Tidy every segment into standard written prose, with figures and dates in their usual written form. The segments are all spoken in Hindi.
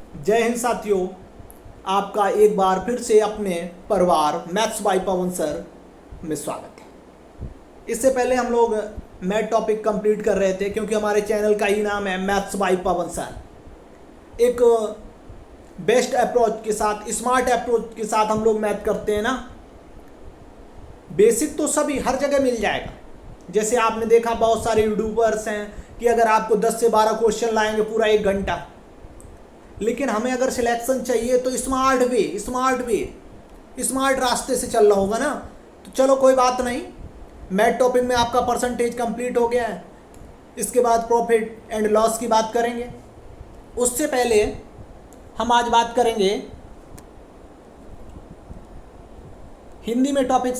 जय हिंद साथियों, आपका एक बार फिर से अपने परिवार मैथ्स बाय पवन सर में स्वागत है। इससे पहले हम लोग मैथ टॉपिक कंप्लीट कर रहे थे क्योंकि हमारे चैनल का ही नाम है मैथ्स बाय पवन सर। एक बेस्ट अप्रोच के साथ, स्मार्ट अप्रोच के साथ हम लोग मैथ करते हैं ना। बेसिक तो सभी हर जगह मिल जाएगा। जैसे आपने देखा बहुत सारे यूट्यूबर्स हैं कि अगर आपको 10 से 12 क्वेश्चन लाएंगे पूरा 1 घंटा, लेकिन हमें अगर सिलेक्शन चाहिए तो स्मार्ट रास्ते से चलना होगा ना। तो चलो कोई बात नहीं, मैथ टॉपिक में आपका परसेंटेज कंप्लीट हो गया है। इसके बाद प्रॉफिट एंड लॉस की बात करेंगे। उससे पहले हम आज बात करेंगे हिंदी में टॉपिक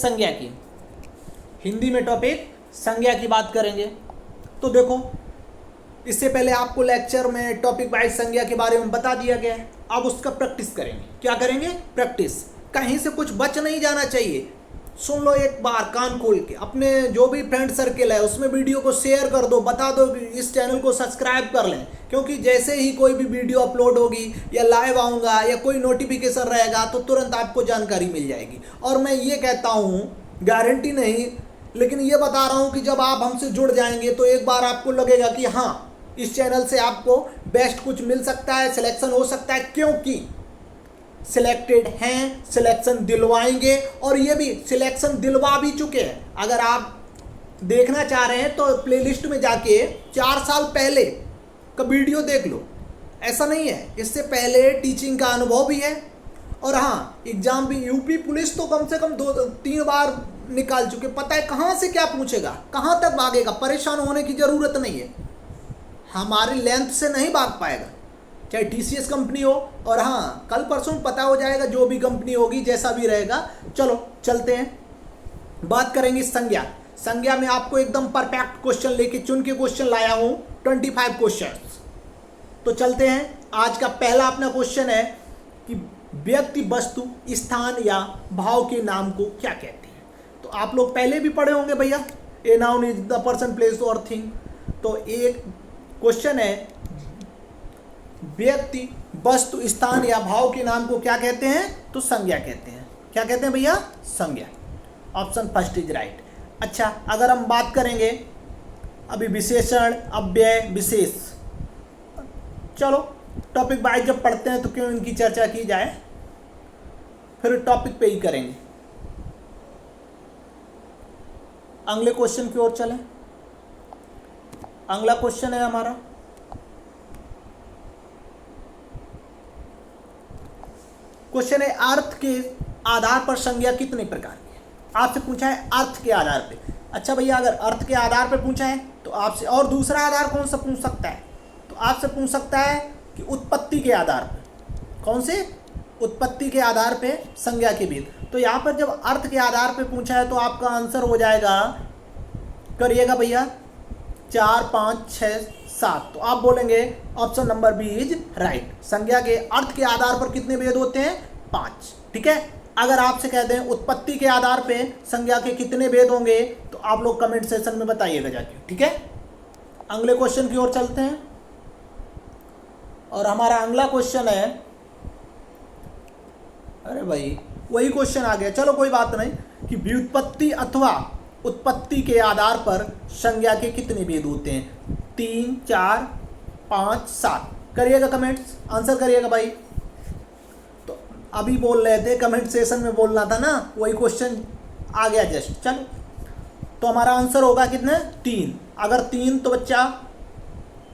संज्ञा की बात करेंगे। तो देखो, इससे पहले आपको लेक्चर में टॉपिक वाइज संज्ञा के बारे में बता दिया गया है। अब उसका प्रैक्टिस करेंगे। क्या करेंगे? प्रैक्टिस। कहीं से कुछ बच नहीं जाना चाहिए। सुन लो एक बार कान खोल के। अपने जो भी फ्रेंड सर्किल है उसमें वीडियो को शेयर कर दो, बता दो कि इस चैनल को सब्सक्राइब कर लें, क्योंकि जैसे ही कोई भी वीडियो अपलोड होगी या लाइव आऊँगा या कोई नोटिफिकेशन रहेगा तो तुरंत आपको जानकारी मिल जाएगी। और मैं ये कहता हूँ, गारंटी नहीं लेकिन ये बता रहा हूँ कि जब आप हमसे जुड़ जाएंगे तो एक बार आपको लगेगा कि हाँ, इस चैनल से आपको बेस्ट कुछ मिल सकता है, सिलेक्शन हो सकता है, क्योंकि सिलेक्टेड हैं, सिलेक्शन दिलवाएंगे और ये भी सिलेक्शन दिलवा भी चुके हैं। अगर आप देखना चाह रहे हैं तो प्लेलिस्ट में जाके 4 साल पहले का वीडियो देख लो। ऐसा नहीं है, इससे पहले टीचिंग का अनुभव भी है। और हाँ, एग्जाम भी यूपी पुलिस तो कम से कम 2-3 बार निकाल चुके। पता है कहाँ से क्या पूछेगा, कहाँ तक भागेगा। परेशान होने की ज़रूरत नहीं है, हमारी लेंथ से नहीं भाग पाएगा, चाहे टीसीएस कंपनी हो। और हाँ, कल परसों पता हो जाएगा जो भी कंपनी होगी, जैसा भी रहेगा। चलो चलते हैं, बात करेंगे संज्ञा में आपको एकदम परफेक्ट क्वेश्चन लेके चुन के क्वेश्चन लाया हूँ, 25 क्वेश्चन। तो चलते हैं। आज का पहला अपना क्वेश्चन है कि व्यक्ति, वस्तु, स्थान या भाव के नाम को क्या कहते हैं। तो आप लोग पहले भी पढ़े होंगे भैया, a noun is the person, place और थिंग। तो एक क्वेश्चन है, व्यक्ति, वस्तु, स्थान या भाव के नाम को क्या कहते हैं? तो संज्ञा कहते हैं। क्या कहते हैं भैया? संज्ञा। Option first is right. अच्छा, अगर हम बात करेंगे अभी विशेषण, अव्यय, विशेष, चलो टॉपिक वाइज जब पढ़ते हैं तो क्यों इनकी चर्चा की जाए, फिर टॉपिक पे ही करेंगे। अगले क्वेश्चन की ओर चलें। अगला क्वेश्चन है हमारा, क्वेश्चन है अर्थ के आधार पर संज्ञा कितने प्रकार की है। आपसे पूछा है अर्थ के आधार पे। अच्छा भैया, अगर अर्थ के आधार पे पूछा है तो आपसे और दूसरा आधार कौन सा पूछ सकता है? तो आपसे पूछ सकता है कि उत्पत्ति के आधार पर। कौन से? उत्पत्ति के आधार पे संज्ञा के भेद। तो यहाँ पर जब अर्थ के आधार पे पूछा है तो आपका आंसर हो जाएगा, करिएगा भैया, 4, 5, 6, 7। तो आप बोलेंगे option number B is right. संज्ञा के अर्थ के आधार पर कितने भेद होते हैं? 5। ठीक है। अगर आपसे कहते हैं उत्पत्ति के आधार पे संज्ञा के कितने भेद होंगे तो आप लोग कमेंट सेक्शन में बताइएगा जाके। ठीक है। अगले क्वेश्चन की ओर चलते हैं और हमारा अगला क्वेश्चन है, अरे भाई वही क्वेश्चन आ गया, चलो कोई बात नहीं, कि व्युत्पत्ति अथवा उत्पत्ति के आधार पर संज्ञा के कितने भेद होते हैं? 3, 4, 5, 7। करिएगा कमेंट्स, आंसर करिएगा भाई। तो अभी बोल रहे थे, कमेंट सेशन में बोलना था ना, वही क्वेश्चन आ गया जस्ट। चलो, तो हमारा आंसर होगा कितने? 3। अगर 3 तो बच्चा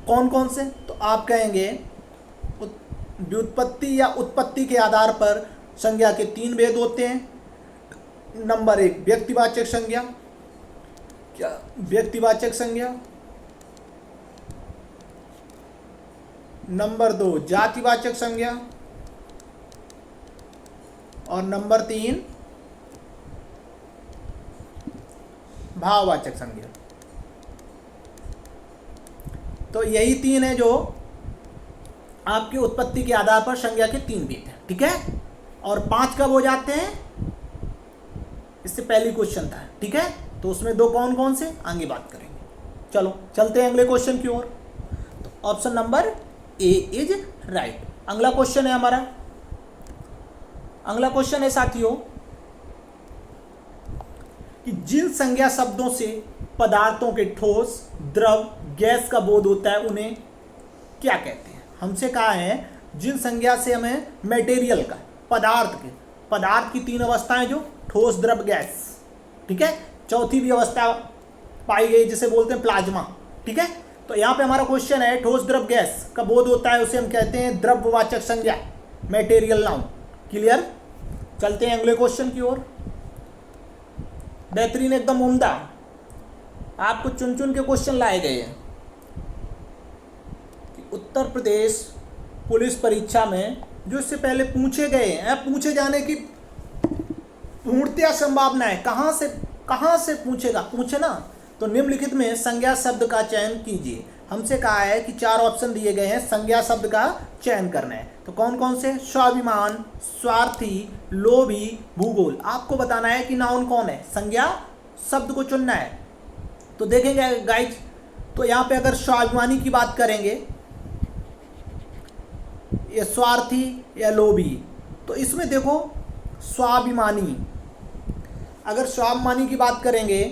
कौन कौन से? तो आप कहेंगे व्युत्पत्ति या उत्पत्ति के आधार पर संज्ञा के 3 भेद होते हैं। नंबर 1 व्यक्तिवाचक संज्ञा, क्या व्यक्तिवाचक संज्ञा। नंबर 2 जातिवाचक संज्ञा, और नंबर 3 भाववाचक संज्ञा। तो यही 3 है जो आपकी उत्पत्ति के आधार पर संज्ञा के 3 भेद हैं। ठीक है। और 5 कब हो जाते हैं? इससे पहली क्वेश्चन था। ठीक है। तो उसमें 2 कौन कौन से, आगे बात करेंगे। चलो चलते हैं अगले क्वेश्चन की ओर। तो option number A is right. अगला क्वेश्चन है हमारा, अगला क्वेश्चन है साथियों कि जिन संज्ञा शब्दों से पदार्थों के ठोस, द्रव, गैस का बोध होता है उन्हें क्या कहते हैं। हमसे कहा है जिन संज्ञा से हमें मटेरियल का, पदार्थ की तीन अवस्थाएं जो ठोस, द्रव, गैस, ठीक है, चौथी भी अवस्था पाई गई जिसे बोलते हैं प्लाज्मा, ठीक है। तो यहाँ पे हमारा क्वेश्चन है ठोस, द्रव, गैस का बोध होता है उसे हम कहते हैं द्रव्यवाचक संज्ञा, मटेरियल नाउन। क्लियर। चलते हैं अगले क्वेश्चन की ओर। बेहतरीन, एकदम उम्दा, आपको चुन चुन के क्वेश्चन लाए गए हैं। उत्तर प्रदेश पुलिस परीक्षा में जो इससे पहले पूछे गए हैं, पूछे जाने की पूर्णतया संभावना है। कहाँ से पूछेगा, पूछे ना, तो निम्नलिखित में संज्ञा शब्द का चयन कीजिए। हमसे कहा है कि 4 ऑप्शन दिए गए हैं, संज्ञा शब्द का चयन करना है। तो कौन कौन से, स्वाभिमान, स्वार्थी, लोभी, भूगोल। आपको बताना है कि नाउन कौन है, संज्ञा शब्द को चुनना है। तो देखेंगे गाइज, तो यहाँ पे अगर स्वाभिमानी की बात करेंगे, या स्वार्थी या लोभी, तो इसमें देखो स्वाभिमानी, अगर स्वाभिमानी की बात करेंगे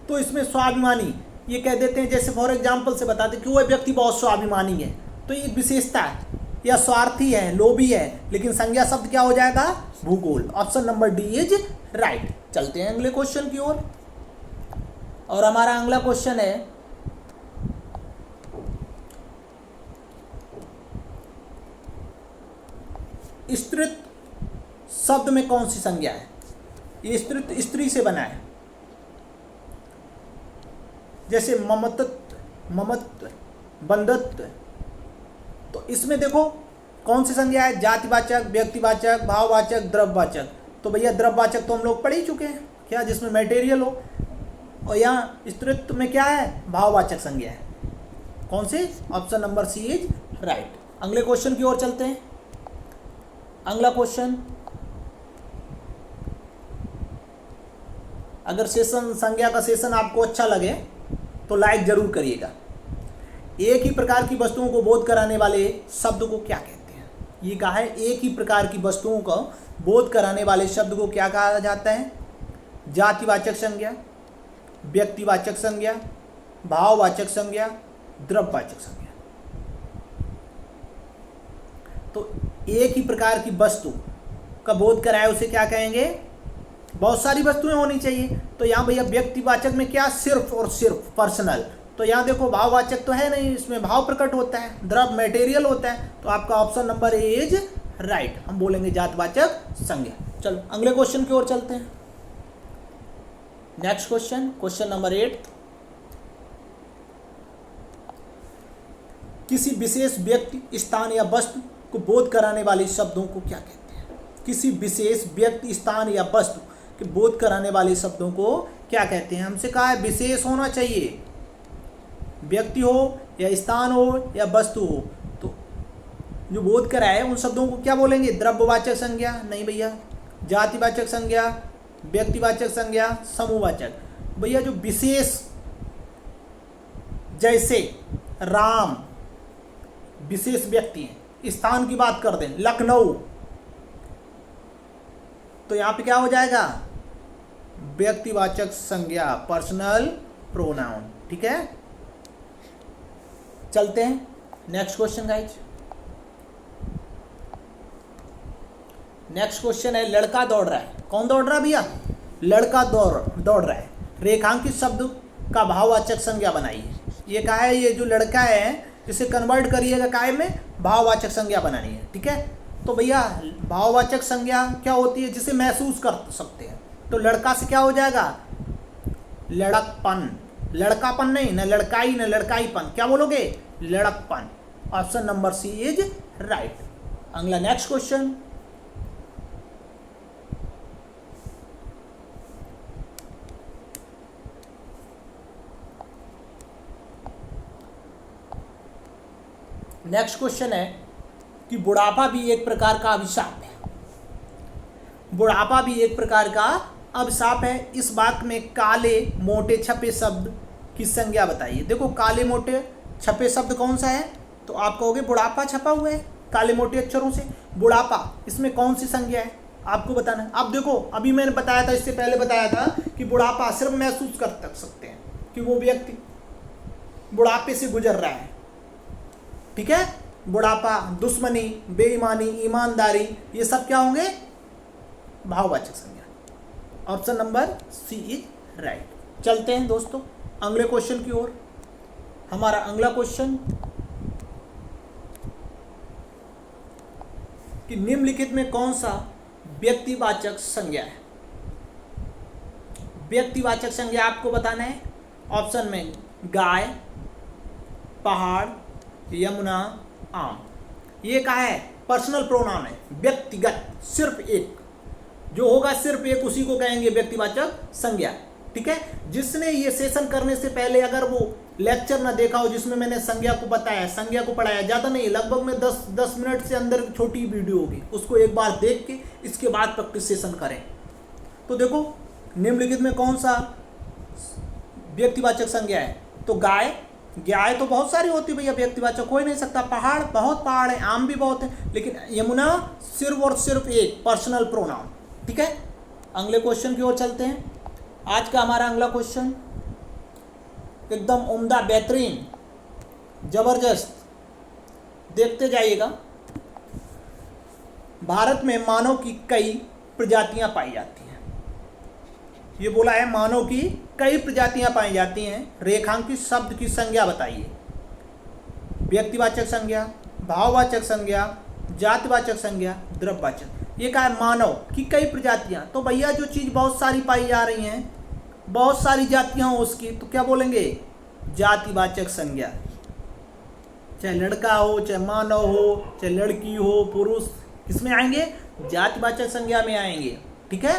तो इसमें स्वाभिमानी ये कह देते हैं, जैसे फॉर एग्जांपल से बताते कि वह व्यक्ति बहुत स्वाभिमानी है, तो ये विशेषता है। या स्वार्थी है, लोभी है, लेकिन संज्ञा शब्द क्या हो जाएगा, भूगोल। Option number D is right. चलते हैं अगले क्वेश्चन की ओर, और हमारा अगला क्वेश्चन है स्त्रीत्व शब्द में कौन सी संज्ञा है। ये स्त्रीत्व स्त्री से बना है, जैसे ममत्व, बंधत्व। तो इसमें देखो कौन सी संज्ञा है, जातिवाचक, व्यक्तिवाचक, भाववाचक, द्रव्यवाचक। तो भैया द्रव्यवाचक तो हम लोग पढ़ ही चुके हैं, क्या, जिसमें मटेरियल हो। और यहाँ स्त्रीत्व में क्या है, भाववाचक संज्ञा है। कौन सी, option number C is right. अगले क्वेश्चन की ओर चलते हैं। अगला क्वेश्चन, अगर सेशन, संज्ञा का सेशन आपको अच्छा लगे तो लाइक जरूर करिएगा। एक ही प्रकार की वस्तुओं को बोध कराने वाले शब्द को क्या कहते हैं। ये कहा है एक ही प्रकार की वस्तुओं को बोध कराने वाले शब्द को क्या कहा जाता है, जातिवाचक संज्ञा, व्यक्तिवाचक संज्ञा, भाववाचक संज्ञा, द्रव्यवाचक संज्ञा। तो एक ही प्रकार की वस्तु का बोध कराए उसे क्या कहेंगे, बहुत सारी वस्तुएं होनी चाहिए। तो यहाँ भैया व्यक्तिवाचक में क्या, सिर्फ और सिर्फ, पर्सनल। तो यहाँ देखो भाववाचक तो है नहीं, इसमें भाव प्रकट होता है, द्रव मटेरियल होता है। तो आपका option number A is right. हम बोलेंगे जातवाचक संज्ञा। चलो अगले क्वेश्चन की ओर चलते हैं। Next question, question number 8। किसी विशेष व्यक्ति, स्थान या वस्तु को बोध कराने वाले शब्दों को क्या कहते हैं। किसी विशेष व्यक्ति, स्थान या वस्तु के बोध कराने वाले शब्दों को क्या कहते हैं। हमसे कहा है विशेष होना चाहिए, व्यक्ति हो या स्थान हो या वस्तु हो, तो जो बोध कराए उन शब्दों को क्या बोलेंगे, द्रव्यवाचक संज्ञा, नहीं भैया, जातिवाचक संज्ञा, व्यक्तिवाचक संज्ञा, समूहवाचक। भैया जो विशेष, जैसे राम विशेष व्यक्ति हैं, स्थान की बात कर दें लखनऊ, तो यहां पे क्या हो जाएगा, व्यक्तिवाचक संज्ञा, पर्सनल प्रोनाउन। ठीक है, चलते हैं next question guys. Next question है लड़का दौड़ रहा है। कौन दौड़ रहा है भैया, लड़का दौड़ रहा है। रेखांकित शब्द का भाववाचक संज्ञा बनाइए। ये कहा है, ये जो लड़का है इसे कन्वर्ट करिएगा काय में, भाववाचक संज्ञा बनानी है। ठीक है, तो भैया भाववाचक संज्ञा क्या होती है, जिसे महसूस कर सकते हैं। तो लड़का से क्या हो जाएगा, लड़कपन, लड़कापन नहीं, न लड़काई न लड़काईपन, क्या बोलोगे, लड़कपन। Option number C is right. अगला नेक्स्ट क्वेश्चन, नेक्स्ट क्वेश्चन है कि बुढ़ापा भी एक प्रकार का अभिशाप है। बुढ़ापा भी एक प्रकार का अभिशाप है। इस बात में काले मोटे छपे शब्द की संज्ञा बताइए। देखो काले मोटे छपे शब्द कौन सा है? तो आप कहोगे बुढ़ापा छपा हुआ है काले मोटे अक्षरों से। बुढ़ापा, इसमें कौन सी संज्ञा है आपको बताना है। अब देखो, अभी मैंने बताया था, इससे पहले बताया था कि बुढ़ापा सिर्फ महसूस कर सकते हैं कि वो व्यक्ति बुढ़ापे से गुजर रहा है। ठीक है, बुढ़ापा, दुश्मनी, बेईमानी, ईमानदारी, ये सब क्या होंगे? भाववाचक संज्ञा। Option number C is right. चलते हैं दोस्तों अगले क्वेश्चन की ओर। हमारा अगला क्वेश्चन कि निम्नलिखित में कौन सा व्यक्तिवाचक संज्ञा है? व्यक्तिवाचक संज्ञा आपको बताना है। ऑप्शन में गाय, पहाड़, यमुना, आम। ये क्या है? पर्सनल प्रोनाउन है, व्यक्तिगत, सिर्फ एक जो होगा, सिर्फ एक, उसी को कहेंगे व्यक्तिवाचक संज्ञा। ठीक है, जिसने ये सेशन करने से पहले अगर वो लेक्चर ना देखा हो जिसमें मैंने संज्ञा को बताया, संज्ञा को पढ़ाया, ज़्यादा नहीं, लगभग में 10 मिनट से अंदर छोटी वीडियो होगी, उसको एक बार देख के इसके बाद प्रैक्टिस सेशन करें। तो देखो निम्नलिखित में कौन सा व्यक्तिवाचक संज्ञा है? तो गाय, गाय तो बहुत सारी होती है भैया, व्यक्तिवाचक हो ही नहीं सकता। पहाड़, बहुत पहाड़ है, आम भी बहुत है, लेकिन यमुना सिर्फ और सिर्फ एक पर्सनल प्रोनाउन। ठीक है, अगले क्वेश्चन की ओर चलते हैं। आज का हमारा अगला क्वेश्चन एकदम उम्दा, बेहतरीन, जबरदस्त, देखते जाइएगा। भारत में मानव की कई प्रजातियां पाई जाती हैं। ये बोला है मानव की कई प्रजातियां पाई जाती हैं, रेखांकित शब्द की संज्ञा बताइए। व्यक्तिवाचक संज्ञा, भाववाचक संज्ञा, जातिवाचक संज्ञा, द्रव्यवाचक। ये कहा है मानव की कई प्रजातियां, तो भैया जो चीज़ बहुत सारी पाई जा रही हैं, बहुत सारी जातियां हो उसकी, तो क्या बोलेंगे? जातिवाचक संज्ञा। चाहे लड़का हो, चाहे मानव हो, चाहे लड़की हो, पुरुष, किसमें आएंगे? जातिवाचक संज्ञा में आएंगे। ठीक है,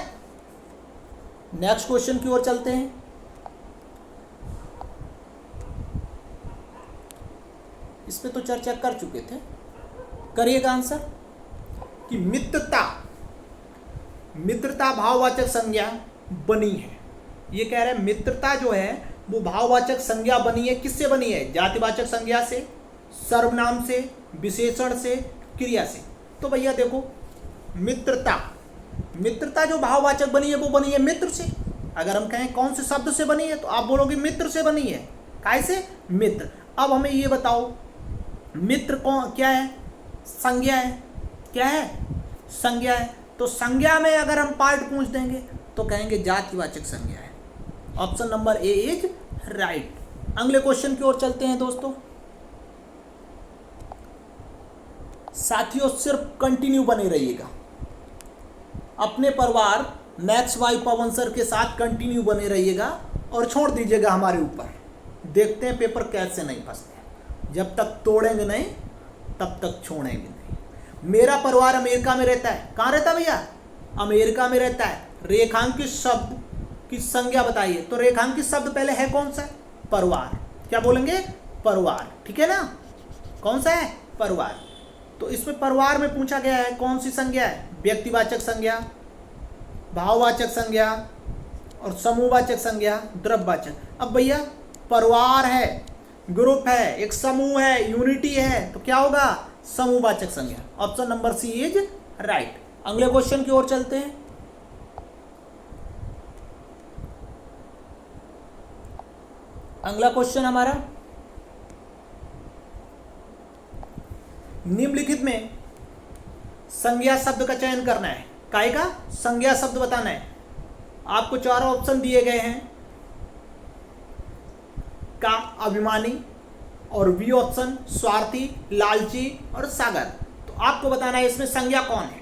नेक्स्ट क्वेश्चन की ओर चलते हैं। इस पे तो चर्चा कर चुके थे, करिएगा आंसर कि मित्रता, मित्रता भाववाचक संज्ञा बनी है। ये कह रहे हैं मित्रता जो है वो भाववाचक संज्ञा बनी है। किससे बनी है? जातिवाचक संज्ञा से, सर्वनाम से, विशेषण से, क्रिया से। तो भैया देखो मित्रता, मित्रता जो भाववाचक बनी है वो बनी है मित्र से। अगर हम कहें कौन से शब्द से बनी है तो आप बोलोगे मित्र से बनी है। कैसे? मित्र। अब हमें ये बताओ मित्र कौन, क्या है? संज्ञा है। क्या है? संज्ञा है। तो संज्ञा में अगर हम पार्ट पूछ देंगे तो कहेंगे जातिवाचक संज्ञा है। Option number A is right. अगले क्वेश्चन की ओर चलते हैं दोस्तों। साथियों सिर्फ कंटिन्यू बने रहिएगा, अपने परिवार मैक्स वाई पवन सर के साथ कंटिन्यू बने रहिएगा और छोड़ दीजिएगा हमारे ऊपर। देखते हैं पेपर कैसे नहीं फंसते। जब तक तोड़ेंगे नहीं तब तक छोड़ेंगे नहीं। मेरा परिवार अमेरिका में रहता है। कहाँ रहता है भैया? अमेरिका में रहता है। रेखांकित शब्द की संज्ञा बताइए। तो रेखांकित शब्द पहले है कौन सा? परिवार। क्या बोलेंगे? परिवार। ठीक है ना? कौन सा है? परिवार। तो इसमें परिवार में पूछा गया है कौन सी संज्ञा है? व्यक्तिवाचक संज्ञा, भाववाचक संज्ञा और समूहवाचक संज्ञा, द्रव्यवाचक। अब भैया परिवार है, ग्रुप है, एक समूह है, यूनिटी है, तो क्या होगा? समूहवाचक संज्ञा। Option number C is right. अगले क्वेश्चन की ओर चलते हैं। अगला क्वेश्चन हमारा, निम्नलिखित में संज्ञा शब्द का चयन करना है। काय का? संज्ञा शब्द बताना है। आपको चारों ऑप्शन दिए गए हैं, का, अभिमानी, और बी ऑप्शन स्वार्थी, लालची और सागर। तो आपको बताना है इसमें संज्ञा कौन है।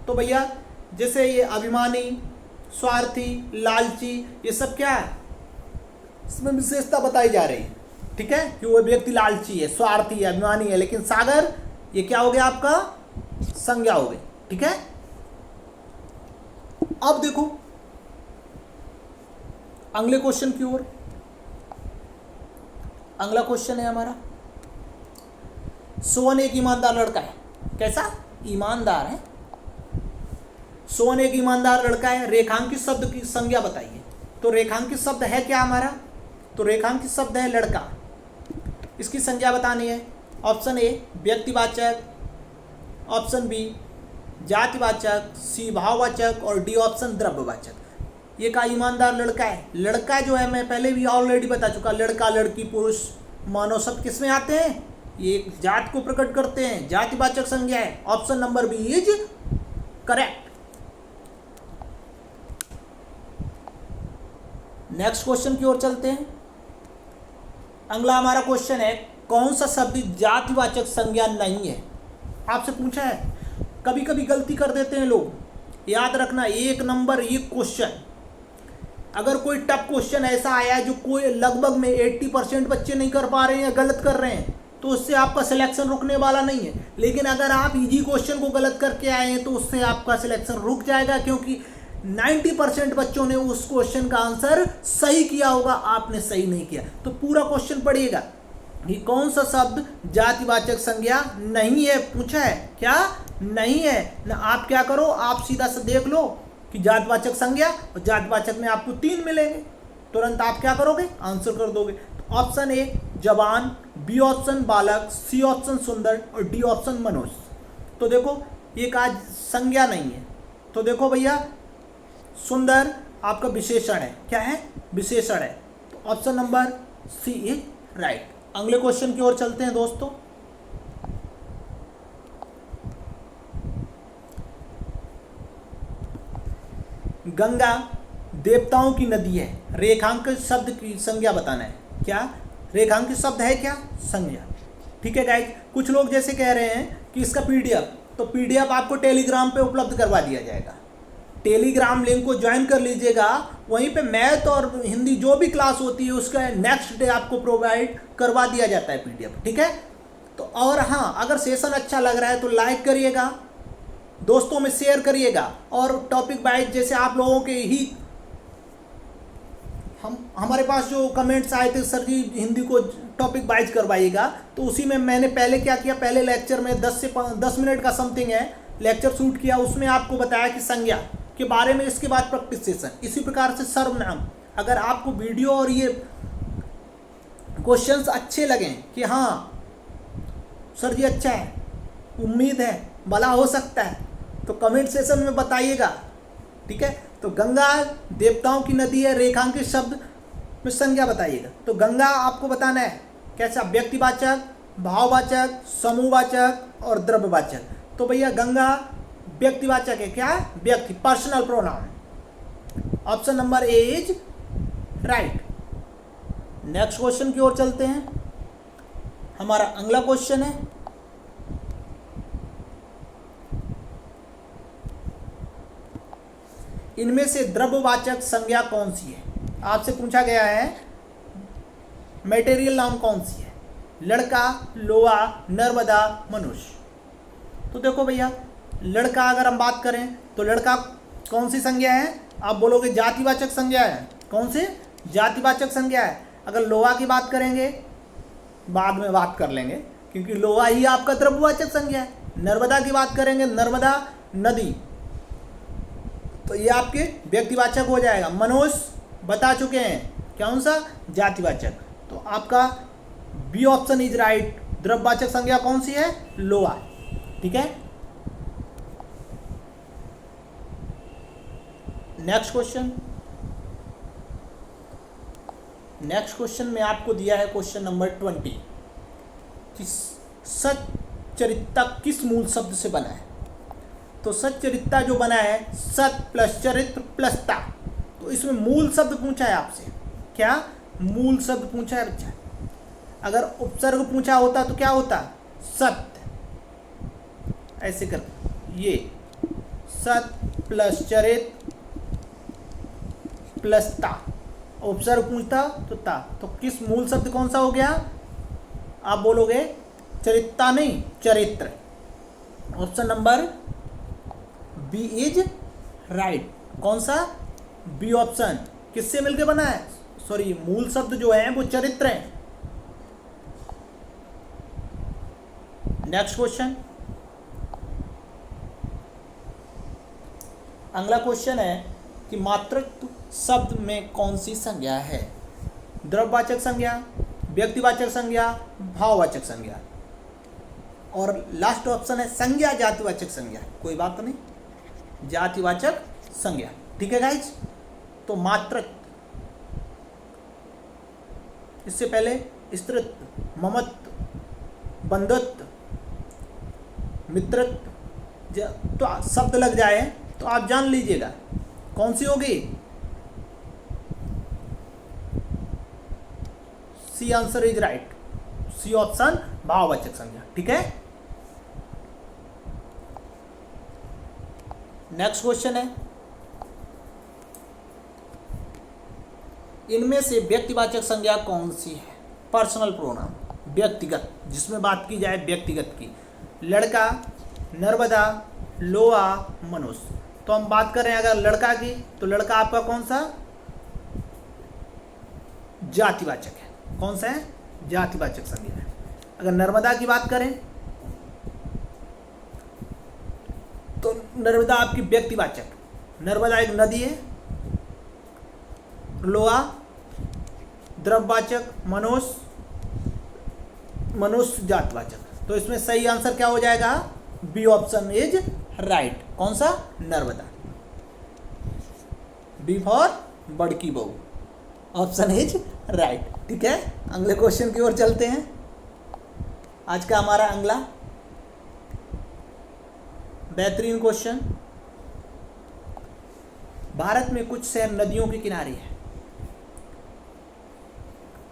तो भैया जैसे ये अभिमानी, स्वार्थी, लालची, ये सब क्या है? इसमें विशेषता बताई जा रही है। ठीक है, कि वो व्यक्ति लालची है, स्वार्थी है, अभिमानी है, लेकिन सागर ये क्या हो गया? आपका संज्ञा हो गई। ठीक है, अब देखो अगले क्वेश्चन की ओर। अगला क्वेश्चन है हमारा, सोहन एक ईमानदार लड़का है। कैसा? ईमानदार है। सोहन एक ईमानदार लड़का है। रेखांकित शब्द की संज्ञा बताइए। तो रेखांकित शब्द है क्या हमारा? तो रेखांकित शब्द है लड़का। इसकी संज्ञा बतानी है। ऑप्शन ए व्यक्तिवाचक, ऑप्शन बी जातिवाचक, सी भाववाचक और डी ऑप्शन द्रव्यवाचक। ये का ईमानदार लड़का है। लड़का जो है मैं पहले भी ऑलरेडी बता चुका, लड़का लड़की पुरुष मानव शब्द किस में आते हैं, ये जात को प्रकट करते हैं, जातिवाचक संज्ञा है। Option number B is correct. Next question की ओर चलते हैं। अगला हमारा क्वेश्चन है, कौन सा शब्द जातिवाचक संज्ञा नहीं है। आपसे पूछा है, कभी कभी गलती कर देते हैं लोग। याद रखना, एक नंबर एक क्वेश्चन, अगर कोई टफ क्वेश्चन ऐसा आया है जो कोई लगभग में 80% बच्चे नहीं कर पा रहे हैं या गलत कर रहे हैं, तो उससे आपका सिलेक्शन रुकने वाला नहीं है। लेकिन अगर आप इजी क्वेश्चन को गलत करके आए हैं तो उससे आपका सिलेक्शन रुक जाएगा, क्योंकि 90% बच्चों ने उस क्वेश्चन का आंसर सही किया होगा, आपने सही नहीं किया। तो पूरा क्वेश्चन पढ़िएगा कि कौन सा शब्द जातिवाचक संज्ञा नहीं है, पूछा है क्या नहीं है ना। आप क्या करो, आप सीधा से देख लो कि जातिवाचक संज्ञा, और जातिवाचक में आपको 3 मिलेंगे, तुरंत आप क्या करोगे, आंसर कर दोगे। तो ऑप्शन ए जवान, बी ऑप्शन बालक, सी ऑप्शन सुंदर और डी ऑप्शन मनुष्य। तो देखो ये का संज्ञा नहीं है, तो देखो भैया सुंदर आपका विशेषण है, क्या है, विशेषण है। तो option number C is right. अगले क्वेश्चन की ओर चलते हैं दोस्तों। गंगा देवताओं की नदी है, रेखांकित शब्द की संज्ञा बताना है। क्या रेखांकित शब्द है, क्या संज्ञा। ठीक है गाइस, कुछ लोग जैसे कह रहे हैं कि इसका पीडीएफ, तो पीडीएफ आपको टेलीग्राम पे उपलब्ध करवा दिया जाएगा। टेलीग्राम लिंक को ज्वाइन कर लीजिएगा, वहीं पे मैथ और हिंदी जो भी क्लास होती है उसका नेक्स्ट डे आपको प्रोवाइड करवा दिया जाता है पीडीएफ। ठीक है, तो और हाँ, अगर सेशन अच्छा लग रहा है तो लाइक करिएगा, दोस्तों में शेयर करिएगा, और टॉपिक वाइज जैसे आप लोगों के ही हमारे पास जो कमेंट्स आए थे, सर जी हिंदी को टॉपिक वाइज करवाइएगा, तो उसी में मैंने पहले क्या किया, पहले लेक्चर में 10 मिनट का समथिंग है लेक्चर शूट किया, उसमें आपको बताया कि संज्ञा के बारे में, इसके बाद प्रैक्टिस सेशन। इसी प्रकार से सर्वनाम, अगर आपको वीडियो और ये क्वेश्चंस अच्छे लगें कि हाँ सर जी अच्छा है, उम्मीद है भला हो सकता है, तो कमेंट सेशन में बताइएगा। ठीक है, तो गंगा देवताओं की नदी है, रेखांकित शब्द में संज्ञा बताइएगा। तो गंगा आपको बताना है कैसा, व्यक्तिवाचक, भाववाचक, समूहवाचक और द्रव्यवाचक। तो भैया गंगा व्यक्तिवाचक है, क्या व्यक्ति, personal pronoun. Option number A is right. Next question की ओर चलते हैं। हमारा अगला क्वेश्चन है, इनमें से द्रव्यवाचक संज्ञा कौन सी है। आपसे पूछा गया है मटेरियल नाउन कौन सी है, लड़का, लोहा, नर्मदा, मनुष्य। तो देखो भैया लड़का अगर हम बात करें तो लड़का कौन सी संज्ञा है, आप बोलोगे जातिवाचक संज्ञा है। कौन सी, जातिवाचक संज्ञा है। अगर लोहा की बात करेंगे बाद में बात कर लेंगे, क्योंकि लोहा ही आपका द्रव्यवाचक संज्ञा है। नर्मदा की बात करेंगे, नर्मदा नदी, तो ये आपके व्यक्तिवाचक हो जाएगा। मनुष्य बता चुके हैं, कौन सा, जातिवाचक। तो आपका बी ऑप्शन इज राइट। द्रव्यवाचक संज्ञा कौन सी है, लोहा। ठीक है, नेक्स्ट क्वेश्चन। नेक्स्ट क्वेश्चन में आपको दिया है क्वेश्चन नंबर 20 कि सच्चरित्र किस मूल शब्द से बना है। तो सच्चरित्र जो बना है, सत प्लस चरित्र प्लस ता, तो इसमें मूल शब्द पूछा है आपसे, क्या मूल शब्द पूछा है बच्चा। अगर उपसर्ग पूछा होता तो क्या होता, सत्य, ऐसे कर, ये सत प्लस चरित्र प्लस ता, उपसर्ग पूछता तो ता, तो किस मूल शब्द कौन सा हो गया, आप बोलोगे चरित्र नहीं, चरित्र। Option number B is right. कौन सा, बी ऑप्शन। किससे मिलके बना है, सॉरी मूल शब्द जो है वो चरित्र है। Next question. अगला क्वेश्चन है कि मातृत्व शब्द में कौन सी संज्ञा है। द्रव्यवाचक संज्ञा, व्यक्तिवाचक संज्ञा, भाववाचक संज्ञा। और लास्ट ऑप्शन है संज्ञा जातिवाचक संज्ञा। कोई बात नहीं, जातिवाचक संज्ञा। ठीक है गाइज। तो मात्रक, इससे पहले स्त्रीत्व, ममत्व, बंधुत्व, मित्रत्व तो शब्द लग जाए तो आप जान लीजिएगा कौन सी होगी। C answer is right, C option भाववाचक संज्ञा। ठीक है। नेक्स्ट क्वेश्चन है, इनमें से व्यक्तिवाचक संज्ञा कौन सी है? पर्सनल प्रोनाउन, व्यक्तिगत, जिसमें बात की जाए व्यक्तिगत की। लड़का, नर्मदा, लोहा, मनुष्य। तो हम बात करें अगर लड़का की, तो लड़का आपका कौन सा? जातिवाचक है। कौन सा है? जातिवाचक संज्ञा है। अगर नर्मदा की बात करें तो नर्मदा आपकी व्यक्तिवाचक, नर्मदा एक नदी है। लोहा द्रव्यवाचक, मनुष्य जातवाचक। तो इसमें सही आंसर क्या हो जाएगा? B option is right. कौन सा? नर्मदा। बी फॉर बड़की बहू, ऑप्शन इज राइट। ठीक है, अगले क्वेश्चन की ओर चलते हैं। आज का हमारा अगला बेहतरीन क्वेश्चन, भारत में कुछ शहर नदियों के किनारे हैं।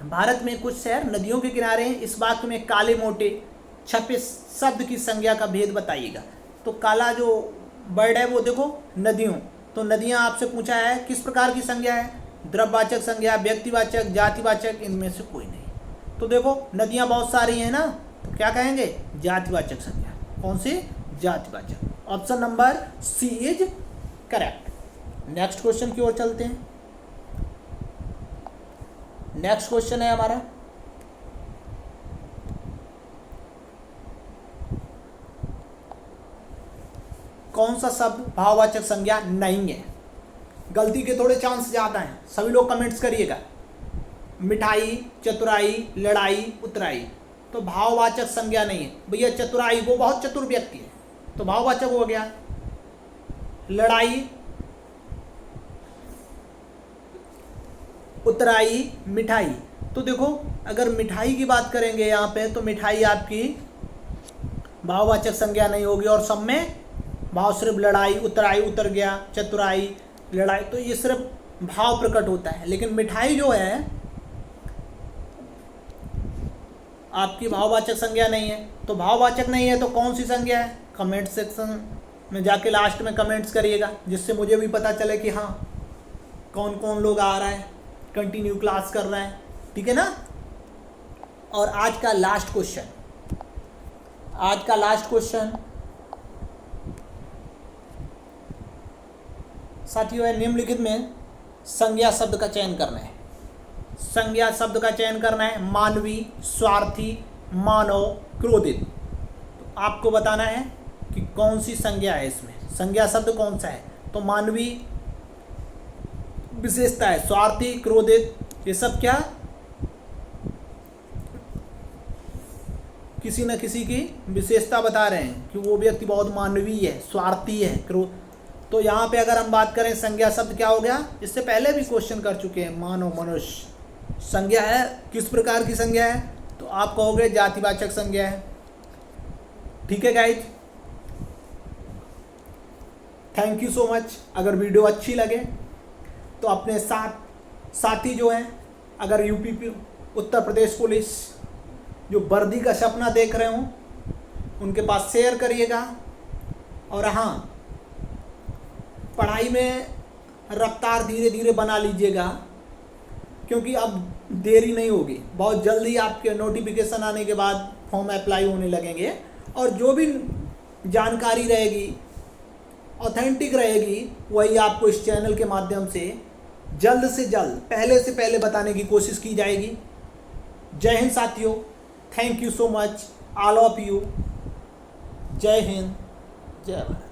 भारत में कुछ शहर नदियों के किनारे हैं। इस वाक्य में काले मोटे छपे शब्द की संज्ञा का भेद बताइएगा। तो काला जो वर्ड है वो देखो नदियों, तो नदियां आपसे पूछा है किस प्रकार की संज्ञा है? द्रव्यवाचक संज्ञा, व्यक्तिवाचक, जातिवाचक, इनमें से कोई नहीं। तो देखो नदियां बहुत सारी हैं ना, तो क्या कहेंगे? जातिवाचक संज्ञा। कौन सी? जातिवाचक। Option number C is correct. Next question की ओर चलते हैं। नेक्स्ट क्वेश्चन है हमारा, कौन सा शब्द भाववाचक संज्ञा नहीं है? गलती के थोड़े चांस ज़्यादा हैं, सभी लोग कमेंट्स करिएगा। मिठाई, चतुराई, लड़ाई, उतराई, तो भाववाचक संज्ञा नहीं है। भैया चतुराई वो बहुत चतुर व्यक्ति है, तो भाववाचक हो गया। लड़ाई, उतराई, मिठाई, तो देखो अगर मिठाई की बात करेंगे यहाँ पे, तो मिठाई आपकी भाववाचक संज्ञा नहीं होगी। और सब में भाव सिर्फ लड़ाई, उतराई, उतर गया, चतुराई, लड़ाई, तो ये सिर्फ भाव प्रकट होता है। लेकिन मिठाई जो है आपकी भाववाचक संज्ञा नहीं है। तो भाववाचक नहीं है तो कौन सी संज्ञा है? कमेंट सेक्शन में जाके लास्ट में कमेंट्स करिएगा, जिससे मुझे भी पता चले कि हाँ कौन कौन लोग आ रहा है, कंटिन्यू क्लास कर रहे हैं। ठीक है ना। और आज का लास्ट क्वेश्चन, आज का लास्ट क्वेश्चन साथियों है, निम्नलिखित में संज्ञा शब्द का चयन करना है। संज्ञा शब्द का चयन करना है। मानवी, स्वार्थी, मानव, क्रोधित। तो आपको बताना है कि कौन सी संज्ञा है इसमें, संज्ञा शब्द कौन सा है। तो मानवी विशेषता है, स्वार्थी, क्रोधित, ये सब क्या किसी न किसी की विशेषता बता रहे हैं कि वो व्यक्ति बहुत मानवीय है, स्वार्थी है, क्रोध। तो यहाँ पे अगर हम बात करें संज्ञा शब्द क्या हो गया, इससे पहले भी क्वेश्चन कर चुके हैं। मानव, मनुष्य संज्ञा है, किस प्रकार की संज्ञा है? तो आप कहोगे जातिवाचक संज्ञा है। ठीक है guys, thank you so much. अगर वीडियो अच्छी लगे तो अपने साथी जो हैं, अगर यूपी उत्तर प्रदेश पुलिस जो वर्दी का सपना देख रहे हों, उनके पास शेयर करिएगा। और हाँ, पढ़ाई में रफ्तार धीरे धीरे बना लीजिएगा, क्योंकि अब देरी नहीं होगी, बहुत जल्दी आपके नोटिफिकेशन आने के बाद फॉर्म अप्लाई होने लगेंगे। और जो भी जानकारी रहेगी, ऑथेंटिक रहेगी, वही आपको इस चैनल के माध्यम से जल्द से जल्द, पहले से पहले बताने की कोशिश की जाएगी। जय हिंद साथियों, thank you so much all of you. जय हिंद, जय भारत।